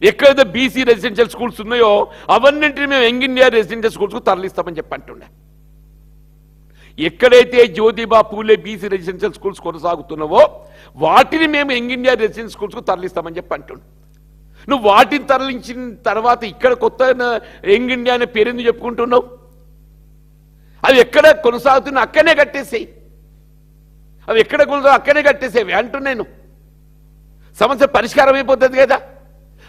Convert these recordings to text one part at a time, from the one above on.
ఎక్కడైతే BC residential schools ఉన్నాయో అవన్నింటినీ మేము యంగ్ ఇండియా రెసిడెన్షియల్ స్కూల్స్కు తరలిస్తామని చెప్పి అంటుండే. ఎక్కడైతే Jyotiba Phule BC residential schools కొనసాగుతున్నావో వాటిని మేము యంగ్ ఇండియా రెసిడెన్షియల్ స్కూల్స్కు తరలిస్తామని చెప్పి అంటుండే. నువ్వు వాటిని తరలించిన తర్వాత ఇక్కడ కొత్త యంగ్ ఇండియా అనే పేరుని చెప్పుకుంటున్నావు. అవి ఎక్కడ కొనసాగుతున్నా అక్కడనే కట్టేసేయి. అవి ఎక్కడ కొనసాగు అక్కడనే కట్టేసేవి అంటున్నాను. సమస్య పరిష్కారం అయిపోతుంది కదా.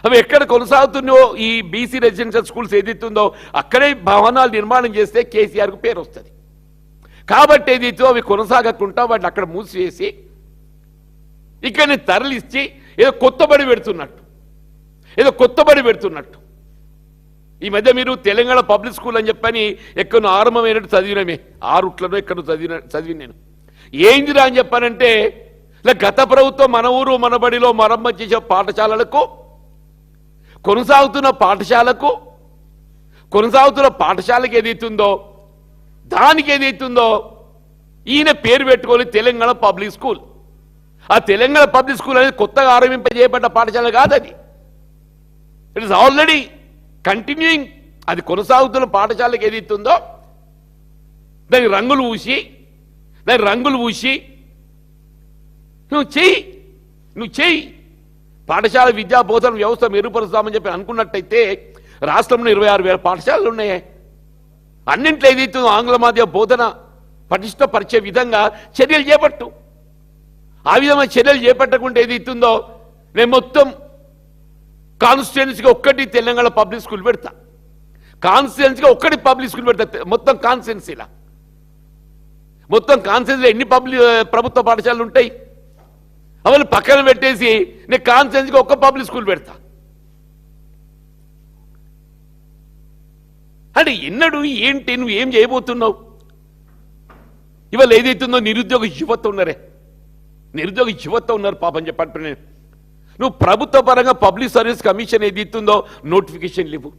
అవి ఎక్కడ కొనసాగుతున్నాయో ఈ బీసీ రెసిడెన్షియల్ స్కూల్స్ ఏదైతుందో అక్కడే భవనాలు నిర్మాణం చేస్తే కేసీఆర్కు పేరు వస్తుంది. కాబట్టి ఏదైతే అవి కొనసాగకుండా వాటిని అక్కడ మూసివేసి ఇక్కడిని తరలిచ్చి ఏదో కొత్తబడి పెడుతున్నట్టు ఈ మధ్య మీరు తెలంగాణ పబ్లిక్ స్కూల్ అని చెప్పని ఎక్కడో ఆరంభమైనట్టు చదివినమే 6 ఎక్కడో చదివి నేను ఏందిరా అని చెప్పానంటే గత ప్రభుత్వం మన ఊరు మన బడిలో మరమ్మతు చేసే పాఠశాలలకు కొనసాగుతున్న పాఠశాలకు ఏదైతుందో దానికి ఏదైతుందో ఈయన పేరు పెట్టుకొని తెలంగాణ పబ్లిక్ స్కూల్. ఆ తెలంగాణ పబ్లిక్ స్కూల్ అనేది కొత్తగా ఆరంభింపజేయబడ్డ పాఠశాల కాదు. అది ఇట్ ఇస్ ఆల్రెడీ కంటిన్యూయింగ్. అది కొనసాగుతున్న పాఠశాలకు ఏదైతుందో దానికి రంగులు పూసి నువ్వు చెయ్యి పాఠశాల విద్యా బోధన వ్యవస్థ మెరుగుపరుస్తామని చెప్పి అనుకున్నట్టయితే రాష్ట్రంలో 26,000 పాఠశాలలు ఉన్నాయి. అన్నింట్లో ఏదైతుందో ఆంగ్ల మాధ్యమ బోధన పటిష్టపరిచే విధంగా చర్యలు చేపట్టు. ఆ విధంగా చర్యలు చేపట్టకుంటే ఏదైతుందో నేను మొత్తం కాన్స్టిట్యుయెన్సీగా ఒక్కటి తెలంగాణ పబ్లిక్ స్కూల్ పెడతా. మొత్తం కాన్స్టిట్యుయెన్సీలో ఎన్ని ప్రభుత్వ పాఠశాలలు ఉంటాయి అవన్నీ పక్కన పెట్టేసి నేను కాన్స్టిట్యుయెన్సీగా ఒక్క పబ్లిక్ స్కూల్ పెడతా. అంటే ఎన్నడూ ఏంటి నువ్వు ఏం చేయబోతున్నావు? ఇవాళ ఏదైతుందో నిరుద్యోగ యువత ఉన్నారు పాపం చెప్పండి. నేను నువ్వు ప్రభుత్వ పరంగా పబ్లిక్ సర్వీస్ కమిషన్ ఏదైతుందో నోటిఫికేషన్ లేవు.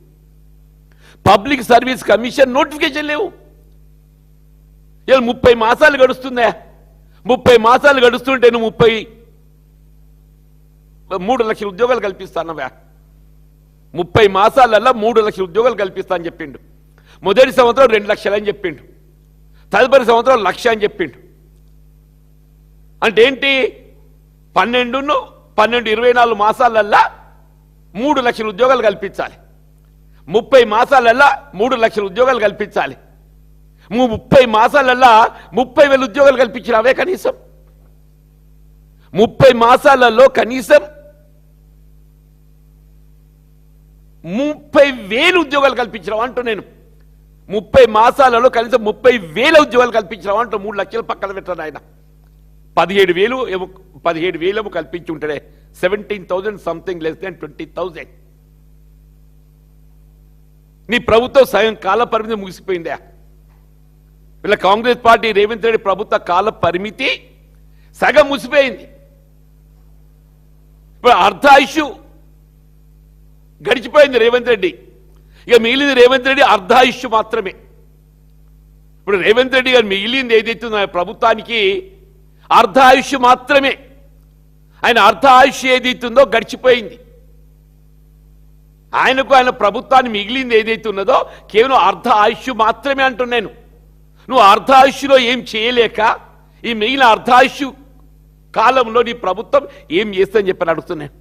పబ్లిక్ సర్వీస్ కమిషన్ నోటిఫికేషన్ లేవు. ఇలా 30 మాసాలు గడుస్తుందా? 30 మాసాలు గడుస్తుంటే నువ్వు 3 లక్షల ఉద్యోగాలు కల్పిస్తానవా? 30 మాసాలల్లా 3 లక్షల ఉద్యోగాలు కల్పిస్తా అని చెప్పిండు. మొదటి సంవత్సరం 2 లక్షలు అని చెప్పిండు. తదుపరి సంవత్సరం 1 లక్ష అని చెప్పిండు. అంటే ఏంటి? 24 మాసాలల్లా 3 లక్షల ఉద్యోగాలు కల్పించాలి. 30 మాసాలల్లా 3 లక్షల ఉద్యోగాలు కల్పించాలి. 30 మాసాలల్లా 30,000 ఉద్యోగాలు కల్పించినవే కనీసం. 30 మాసాలలో కనీసం 30,000 ఉద్యోగాలు కల్పించినావు అంటూ నేను. 30 మాసాలలో కనీసం 30,000 ఉద్యోగాలు కల్పించినావు అంటూ 3 లక్షలు పక్కన పెట్టాను ఆయన. 17,000 కల్పించి ఉంటాడే. 17,000 సంథింగ్ లెస్ దాన్ 20,000. నీ ప్రభుత్వం సగం కాల పరిమితి ముగిసిపోయిందా? వీళ్ళ కాంగ్రెస్ పార్టీ రేవంత్ రెడ్డి ప్రభుత్వ కాల పరిమితి సగం ముగిసిపోయింది. ఇప్పుడు అర్ధాయుషు గడిచిపోయింది రేవంత్ రెడ్డి. ఇక మిగిలింది రేవంత్ రెడ్డి అర్ధాయుష్ మాత్రమే. ఇప్పుడు రేవంత్ రెడ్డి గారు మిగిలింది ఏదైతుందో ప్రభుత్వానికి అర్ధాయుష్ మాత్రమే. ఆయన అర్ధాయుష్ ఏదైతుందో గడిచిపోయింది. ఆయన ప్రభుత్వాన్ని మిగిలింది ఏదైతే ఉన్నదో కేవలం అర్ధాయుష్ మాత్రమే అంటున్నాను. నువ్వు అర్ధాయుష్లో ఏం చేయలేక ఈ మిగిలిన అర్ధాయుష్ కాలంలో నీ ప్రభుత్వం ఏం చేస్తుందని చెప్పని అడుగుతున్నాను.